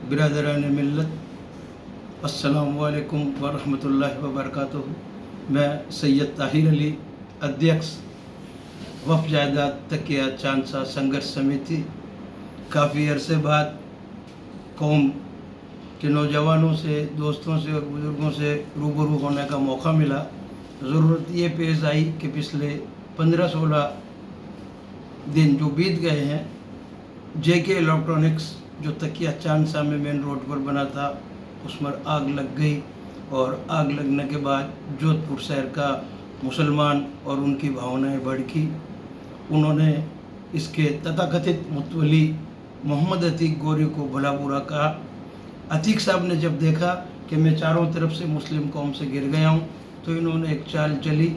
बिरादरान मिल्लत, अस्सलामु अलैकुम वरहमतुल्लाहि वबरकातुहू। मैं सैयद ताहिर अली, अध्यक्ष वफ़ जायदाद तकिया चांदसा संघर्ष समिति। काफ़ी अरसे बाद कौम के नौजवानों से, दोस्तों से और बुज़ुर्गों से रूबरू होने का मौका मिला। ज़रूरत ये पेश आई कि पिछले 15-16 दिन जो बीत गए हैं, जेके इलेक्ट्रॉनिक्स जो तकिया चांदसा में मेन रोड पर बना था, उसमें आग लग गई। और आग लगने के बाद जोधपुर शहर का मुसलमान और उनकी भावनाएं भड़की। उन्होंने इसके तथाकथित मुतवली मोहम्मद अतीक गोरी को भला बुरा कहा। अतीक साहब ने जब देखा कि मैं चारों तरफ से मुस्लिम कौम से घिर गया हूँ, तो इन्होंने एक चाल चली,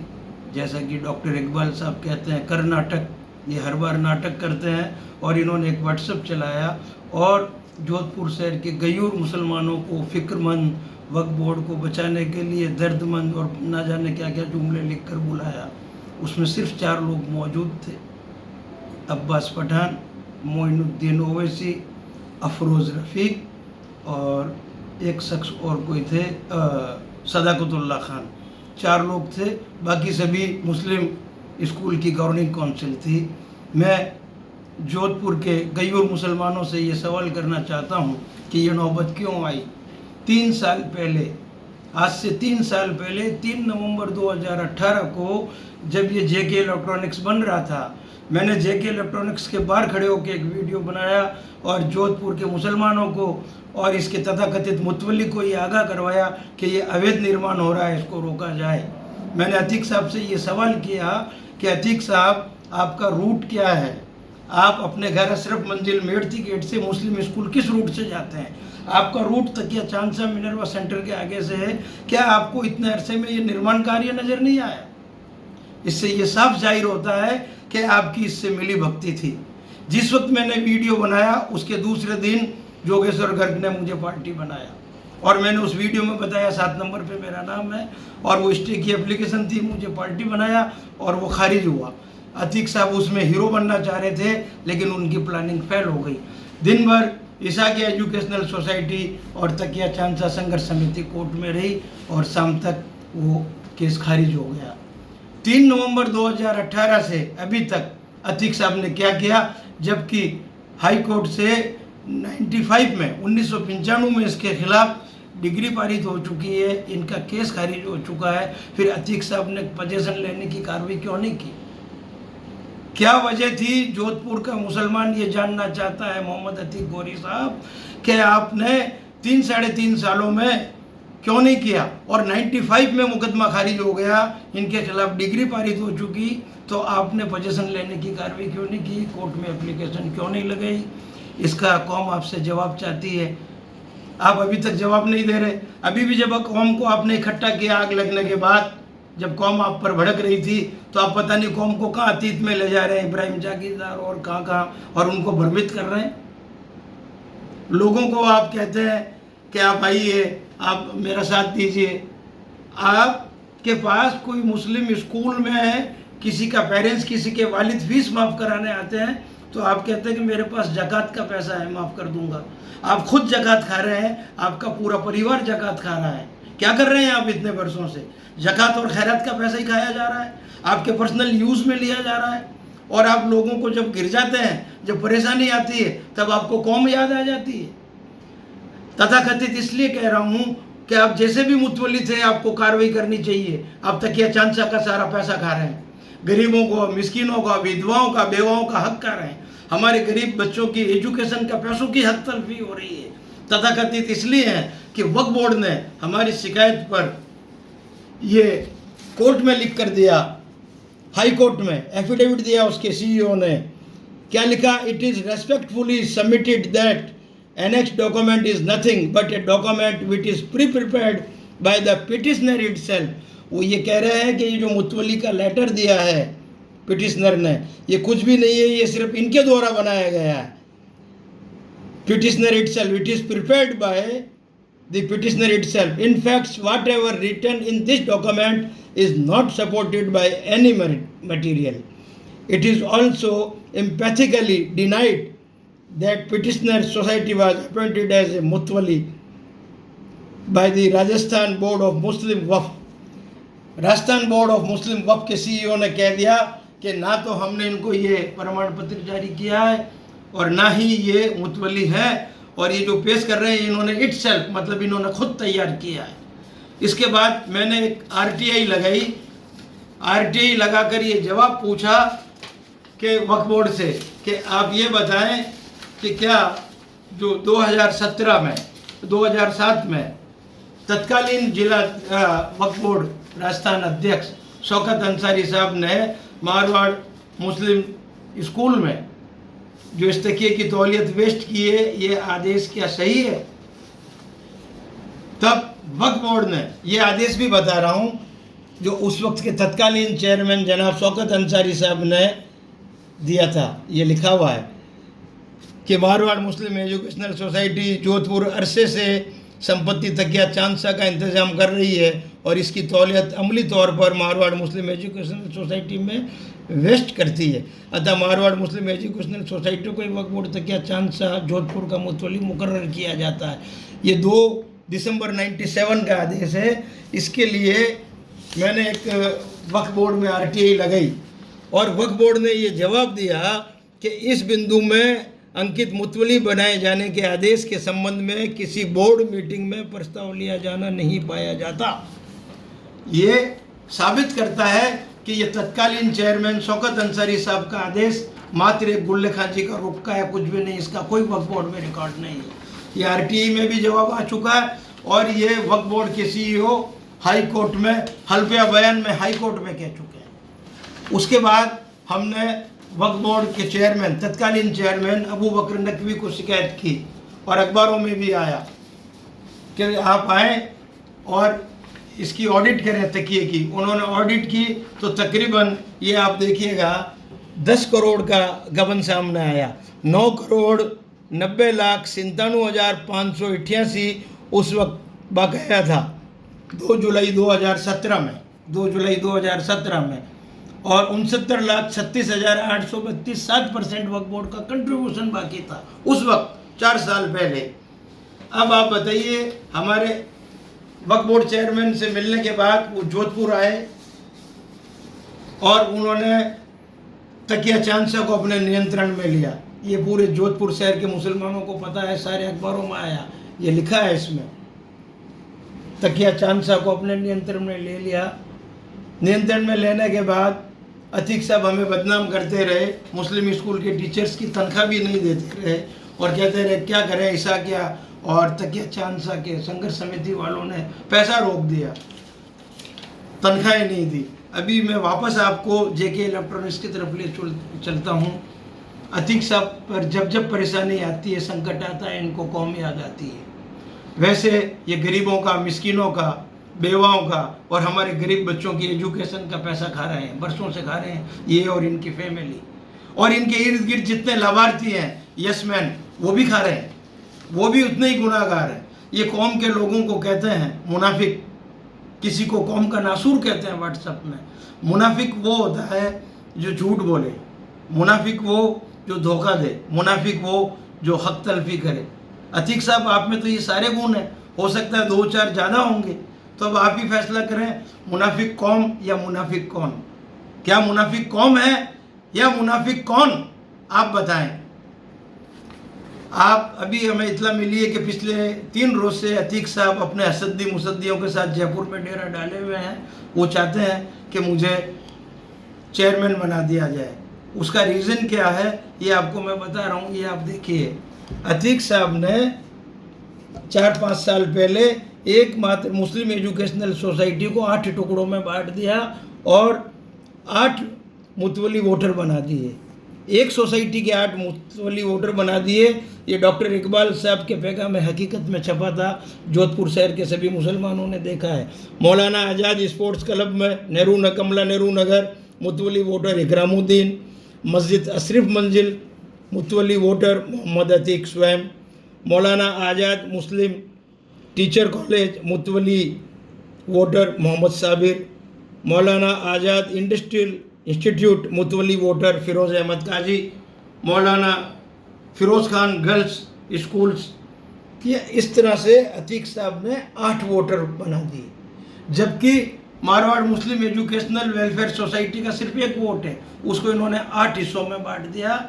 जैसा कि डॉक्टर इकबाल साहब कहते हैं, कर नाटक। ये हर बार नाटक करते हैं। और इन्होंने एक व्हाट्सएप चलाया और जोधपुर शहर के गयूर मुसलमानों को, फ़िक्रमंद, वक्फ बोर्ड को बचाने के लिए दर्दमंद और ना जाने क्या क्या जुमले लिख कर बुलाया। उसमें सिर्फ 4 लोग मौजूद थे: अब्बास पठान, मोइनुद्दीन ओवैसी, अफरोज़ रफ़ीक और एक शख्स और कोई थे, सदाकतुल्लाह खान। 4 लोग थे, बाकी सभी मुस्लिम स्कूल की गवर्निंग काउंसिल थी। मैं जोधपुर के गयूर मुसलमानों से ये सवाल करना चाहता हूँ कि ये नौबत क्यों आई। 3 साल पहले, आज से 3 साल पहले 3 नवंबर 2018 को, जब ये जेके इलेक्ट्रॉनिक्स बन रहा था, मैंने जेके इलेक्ट्रॉनिक्स के बाहर खड़े होकर एक वीडियो बनाया और जोधपुर के मुसलमानों को और इसके तथाकथित मुतवल्ली को ये आगाह करवाया कि ये अवैध निर्माण हो रहा है, इसको रोका जाए। मैंने अतीक साहब से ये सवाल किया कि अतीक साहब, आपका रूट क्या है? आप अपने घर अशरफ मंजिल मेड़ती गेट से मुस्लिम स्कूल किस रूट से जाते हैं? आपका रूट तकिया चांदसा मिनरवा सेंटर के आगे से है। क्या आपको इतने अरसे में ये निर्माण कार्य नज़र नहीं आया? इससे ये साफ जाहिर होता है कि आपकी इससे मिली भक्ति थी। जिस वक्त मैंने वीडियो बनाया, उसके दूसरे दिन जोगेश्वर गर्ग ने मुझे पार्टी बनाया और मैंने उस वीडियो में बताया 7 नंबर पे मेरा नाम है और वो स्टे की एप्लीकेशन थी, मुझे पार्टी बनाया और वो खारिज हुआ। अतीक साहब उसमें हीरो बनना चाह रहे थे, लेकिन उनकी प्लानिंग फेल हो गई। दिन भर ईसा की एजुकेशनल सोसाइटी और तकिया चांदसा संघर्ष समिति कोर्ट में रही और शाम तक वो केस खारिज हो गया। 3 नवंबर 2018 से अभी तक अतीक साहब ने क्या किया, जबकि हाई कोर्ट से 1995 में इसके खिलाफ डिग्री पारित हो चुकी है, इनका केस खारिज हो चुका है। फिर अतीक साहब ने पोजीशन लेने की कार्रवाई क्यों नहीं की? क्या वजह थी? जोधपुर का मुसलमान ये जानना चाहता है, मोहम्मद अतीक गोरी साहब, कि आपने 3-3.5 सालों में क्यों नहीं किया? और 95 में मुकदमा खारिज हो गया, इनके खिलाफ डिग्री पारित हो चुकी, तो आपने पोजीशन लेने की कार्रवाई क्यों नहीं की? कोर्ट में एप्लीकेशन क्यों नहीं लगाई? इसका कौम आपसे जवाब चाहती है। आप अभी तक जवाब नहीं दे रहे। अभी भी जब कौम को आपने इकट्ठा किया आग लगने के बाद, जब कौम आप पर भड़क रही थी, तो आप पता नहीं कौम को कहाँ अतीत में ले जा रहे हैं, इब्राहिम जागीरदार और कहाँ, और उनको भ्रमित कर रहे हैं। लोगों को आप कहते हैं कि आप आइए, आप मेरा साथ दीजिए। आपके पास कोई मुस्लिम स्कूल में है, किसी का पेरेंट्स, किसी के वालिद फीस माफ़ कराने आते हैं, तो आप कहते हैं कि मेरे पास ज़कात का पैसा है, माफ़ कर दूंगा। आप खुद ज़कात खा रहे हैं, आपका पूरा परिवार ज़कात खा रहा है। क्या कर रहे हैं आप इतने वर्षों से? ज़कात और खैरात का पैसा ही खाया जा रहा है, आपके पर्सनल यूज़ में लिया जा रहा है। और आप लोगों को जब गिर जाते हैं, जब परेशानी आती है, तब आपको कौम याद आ जाती है। तथाकथित इसलिए कह रहा हूँ कि आप जैसे भी मुतवल्ली थे, आपको कार्रवाई करनी चाहिए। आप तकिया चांदसा का सारा पैसा खा रहे हैं, गरीबों को, मिस्किनों का, विधवाओं का, बेवाओं का हक खा रहे हैं। हमारे गरीब बच्चों की एजुकेशन का पैसों की हक तलफी हो रही है। तथाकथित इसलिए है कि वक्फ बोर्ड ने हमारी शिकायत पर ये कोर्ट में लिख कर दिया, हाई कोर्ट में एफिडेविट दिया। उसके सीईओ ने क्या लिखा? It is respectfully submitted that annex document is nothing but a document which is prepared by the petitioner itself. वो ये कह रहे हैं कि ये जो मुतवली का लेटर दिया है पिटिशनर ने, ये कुछ भी नहीं है, ये सिर्फ इनके द्वारा बनाया गया है। Petitioner itself, it is prepared by the petitioner itself. In fact, whatever written in this document is not supported by any material. It is also emphatically denied that petitioner society was appointed as a Mutwali by the Rajasthan Board of Muslim Waqf. Rajasthan board of Muslim Waqf के CEO ने कह दिया कि ना तो हमने इनको ये प्रमाण पत्र जारी किया है और ना ही ये मुतवली है, और ये जो पेश कर रहे हैं इन्होंने इटसेल्फ मतलब इन्होंने खुद तैयार किया है। इसके बाद मैंने एक आरटीआई लगाई। आरटीआई लगाकर ये जवाब पूछा कि वक्फ बोर्ड से कि आप ये बताएं कि क्या जो 2017 में 2007 में तत्कालीन जिला वक्फ बोर्ड राजस्थान अध्यक्ष शौकत अंसारी साहब ने मारवाड़ मुस्लिम स्कूल में जो इस तकिए की तौलियत वेस्ट की है, ये आदेश क्या सही है? तब वक्फ बोर्ड ने ये आदेश भी बता रहा हूँ जो उस वक्त के तत्कालीन चेयरमैन जनाब शौकत अंसारी साहब ने दिया था। ये लिखा हुआ है कि Marwar Muslim educational society Jodhpur अरसे से संपत्ति तकिया चांदसा का इंतज़ाम कर रही है और इसकी तौलियत अमली तौर पर मारवाड़ मुस्लिम एजुकेशनल सोसाइटी में वेस्ट करती है। अतः मारवाड़ मुस्लिम एजुकेशनल सोसाइटी को वक्फ बोर्ड तकिया चांदसा जोधपुर का मुतवली मुकर्रर किया जाता है। ये 2 दिसंबर 97 का आदेश है। इसके लिए मैंने एक वक्फ बोर्ड में आरटीआई लगाई और वक्फ बोर्ड ने ये जवाब दिया कि इस बिंदु में अंकित मुतवली बनाए जाने के आदेश के संबंध में किसी बोर्ड मीटिंग में प्रस्ताव लिया जाना नहीं पाया जाता। ये साबित करता है कि ये तत्कालीन चेयरमैन शौकत अंसारी साहब का आदेश मात्र एक गुल्ले खांची का रुक्का है, कुछ भी नहीं। इसका कोई वक्फ बोर्ड में रिकॉर्ड नहीं है। ये आरटीआई में भी जवाब आ चुका है और ये वक्फ बोर्ड के सीईओ हाई कोर्ट में हल्फिया बयान में हाई कोर्ट में कह चुके हैं। उसके बाद हमने वक्फ बोर्ड के चेयरमैन तत्कालीन चेयरमैन अबू बकर नकवी को शिकायत की और अखबारों में भी आया कि आप आएँ और इसकी ऑडिट करें तकिए की। उन्होंने ऑडिट की तो तकरीबन ये आप देखिएगा 10 करोड़ का गबन सामने आया। 9,90,97,588 उस वक्त बकाया था 2 जुलाई 2017 में और 69,36,832 7% वक्फ बोर्ड का कंट्रीब्यूशन बाकी था उस वक्त 4 साल पहले। अब आप बताइए, हमारे वक्फ बोर्ड चेयरमैन से मिलने के बाद वो जोधपुर आए और उन्होंने तकिया चांदसा को अपने नियंत्रण में लिया। ये पूरे जोधपुर शहर के मुसलमानों को पता है, सारे अखबारों में आया, ये लिखा है इसमें। तकिया चांदसा को अपने नियंत्रण में ले लिया। नियंत्रण में लेने के बाद अतीक साहब हमें बदनाम करते रहे, मुस्लिम स्कूल के टीचर्स की तनख्वाह भी नहीं देते रहे और कहते रहे क्या करें ऐसा क्या, और तकिया चांदसा के संघर्ष समिति वालों ने पैसा रोक दिया, तनख्वाहें नहीं दी। अभी मैं वापस आपको जेके इलेक्ट्रॉनिक्स की तरफ ले चलता हूँ। अतीक साहब पर जब परेशानी आती है, संकट आता है, इनको कौम याद आती है। वैसे ये गरीबों का, मिस्किनों का, बेवाओं का और हमारे गरीब बच्चों की एजुकेशन का पैसा खा रहे हैं, बरसों से खा रहे हैं ये और इनकी फैमिली, और इनके इर्द गिर्द जितने लाभार्थी हैं यसमैन, वो भी खा रहे हैं, वो भी उतने ही गुनाहगार हैं। ये कौम के लोगों को कहते हैं मुनाफिक, किसी को कौम का नासूर कहते हैं व्हाट्सएप में। मुनाफिक वो होता है जो झूठ बोले, मुनाफिक वो जो धोखा दे, मुनाफिक वो जो हक तलफी करे। अतीक साहब आप में तो ये सारे गुण हैं, हो सकता है 2-4 ज़्यादा होंगे, तो अब आप ही फैसला करें मुनाफिक कौम या मुनाफिक कौन। क्या मुनाफिक कौम है या मुनाफिक कौन, आप बताएं। आप अभी हमें इतला मिली है कि पिछले 3 रोज से अतीक साहब अपने असद्दी मुसद्दियों के साथ जयपुर में डेरा डाले हुए हैं। वो चाहते हैं कि मुझे चेयरमैन बना दिया जाए। उसका रीज़न क्या है ये आपको मैं बता रहा हूँ, ये आप देखिए। अतीक साहब ने 4-5 साल पहले एकमात्र मुस्लिम एजुकेशनल सोसाइटी को 8 टुकड़ों में बांट दिया और 8 मुतवली वोटर बना दिए। एक सोसाइटी के 8 मुतवली वोटर बना दिए। ये डॉक्टर इकबाल साहब के पैगाम हकीकत में छपा था, जोधपुर शहर के सभी मुसलमानों ने देखा है। मौलाना आज़ाद स्पोर्ट्स क्लब में कमला नेहरू नगर मुतवली वोटर इकरामुद्दीन, मस्जिद अशरफ मंजिल मुतवली वोटर मोहम्मद अतीक स्वयं, मौलाना आज़ाद मुस्लिम teacher college मुतवली voter Mohammad Sabir, मौलाना आज़ाद industrial institute मुतवली voter Firoz Ahmad काजी, मौलाना फिरोज खान गर्ल्स स्कूल्स, कि इस तरह से अतीक साहब ने 8 वोटर बना दिए, जबकि Marwar Muslim educational welfare society का सिर्फ 1 वोट है, उसको इन्होंने 8 हिस्सों में बांट दिया।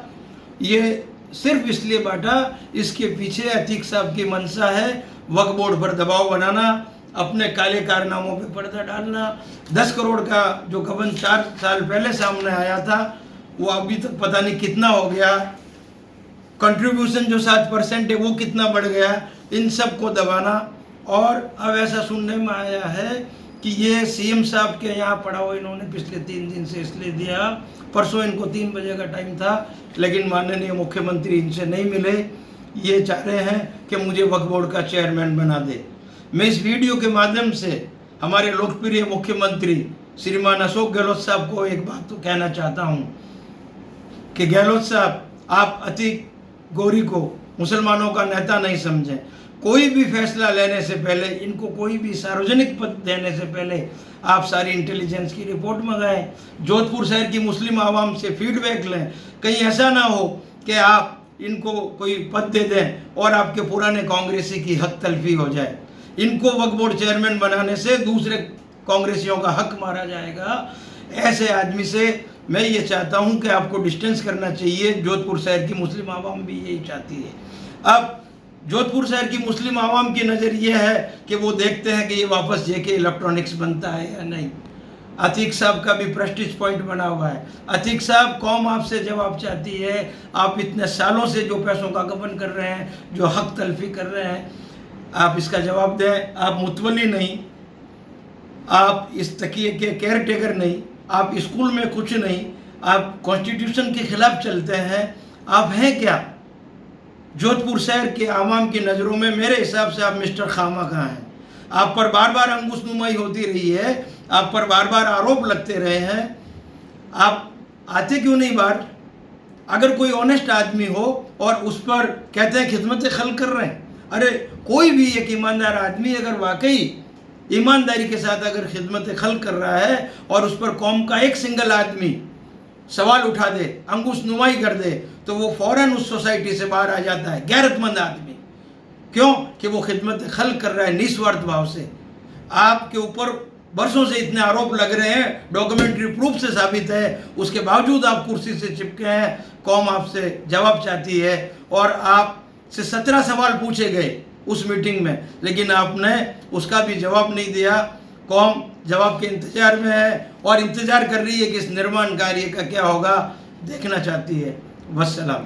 ये सिर्फ इसलिए बांटा, इसके पीछे अतीक साहब की मंशा है वक्फ बोर्ड पर दबाव बनाना, अपने काले कारनामों पे पर्दा डालना। 10 करोड़ का जो गबन 4 साल पहले सामने आया था, वो अभी तक पता नहीं कितना हो गया, कंट्रीब्यूशन जो 7% है वो कितना बढ़ गया, इन सब को दबाना। और अब ऐसा सुनने में आया है कि ये सीएम साहब के यहाँ पड़ा हुआ इन्होंने पिछले 3 दिन से इसलिए दिया, परसों इनको 3 बजे का टाइम था, लेकिन माननीय मुख्यमंत्री इनसे नहीं मिले। ये चाह रहे हैं कि मुझे वक्फ बोर्ड का चेयरमैन बना दे। मैं इस वीडियो के माध्यम से हमारे लोकप्रिय मुख्यमंत्री श्रीमान अशोक गहलोत साहब को एक बात तो कहना चाहता हूँ कि गहलोत साहब, आप अतीक गोरी को मुसलमानों का नेता नहीं समझें। कोई भी फैसला लेने से पहले, इनको कोई भी सार्वजनिक पद देने से पहले आप सारी इंटेलिजेंस की रिपोर्ट मंगाएं, जोधपुर शहर की मुस्लिम आवाम से फीडबैक लें। कहीं ऐसा ना हो कि आप इनको कोई पद दे दें और आपके पुराने कांग्रेसी की हक तलफी हो जाए। इनको वक्फ बोर्ड चेयरमैन बनाने से दूसरे कांग्रेसियों का हक मारा जाएगा। ऐसे आदमी से मैं ये चाहता हूँ कि आपको डिस्टेंस करना चाहिए। जोधपुर शहर की मुस्लिम आवाम भी यही चाहती है। अब जोधपुर शहर की मुस्लिम आवाम की नज़र ये है कि वो देखते हैं कि ये वापस जेके इलेक्ट्रॉनिक्स बनता है या नहीं। अतीक साहब का भी प्रेस्टीज पॉइंट बना हुआ है। अतीक साहब, कौम आपसे जवाब चाहती है। आप इतने सालों से जो पैसों का गबन कर रहे हैं, जो हक तलफी कर रहे हैं, आप इसका जवाब दें। आप मुतवली नहीं, आप इस तकिए के केयर टेकर नहीं, आप स्कूल में कुछ नहीं, आप कॉन्स्टिट्यूशन के खिलाफ चलते हैं। आप हैं क्या? जोधपुर शहर के आवाम की नज़रों में मेरे हिसाब से आप मिस्टर खामा कहाँ हैं। आप पर बार बार अंगुशनुमाई होती रही है, आप पर बार बार आरोप लगते रहे हैं। आप आते क्यों नहीं बाहर? अगर कोई ऑनेस्ट आदमी हो और उस पर कहते हैं खिदमत खल्क कर रहे हैं, अरे कोई भी एक ईमानदार आदमी अगर वाकई ईमानदारी के साथ अगर खिदमत खल्क कर रहा है और उस पर कौम का एक सिंगल आदमी सवाल उठा दे, अंगुशनुमाई कर दे, तो वो फौरन उस सोसाइटी से बाहर आ जाता है, गैरतमंद आदमी। क्यों? कि वो खिदमत खल्क कर रहा है निस्वार्थ भाव से। आपके ऊपर बरसों से इतने आरोप लग रहे हैं, डॉक्यूमेंट्री प्रूफ से साबित है, उसके बावजूद आप कुर्सी से चिपके हैं। कौम आपसे जवाब चाहती है और आपसे 17 सवाल पूछे गए उस मीटिंग में, लेकिन आपने उसका भी जवाब नहीं दिया। कौम जवाब के इंतजार में है और इंतजार कर रही है कि इस निर्माण कार्य का क्या होगा, देखना चाहती है। वस्सलाम।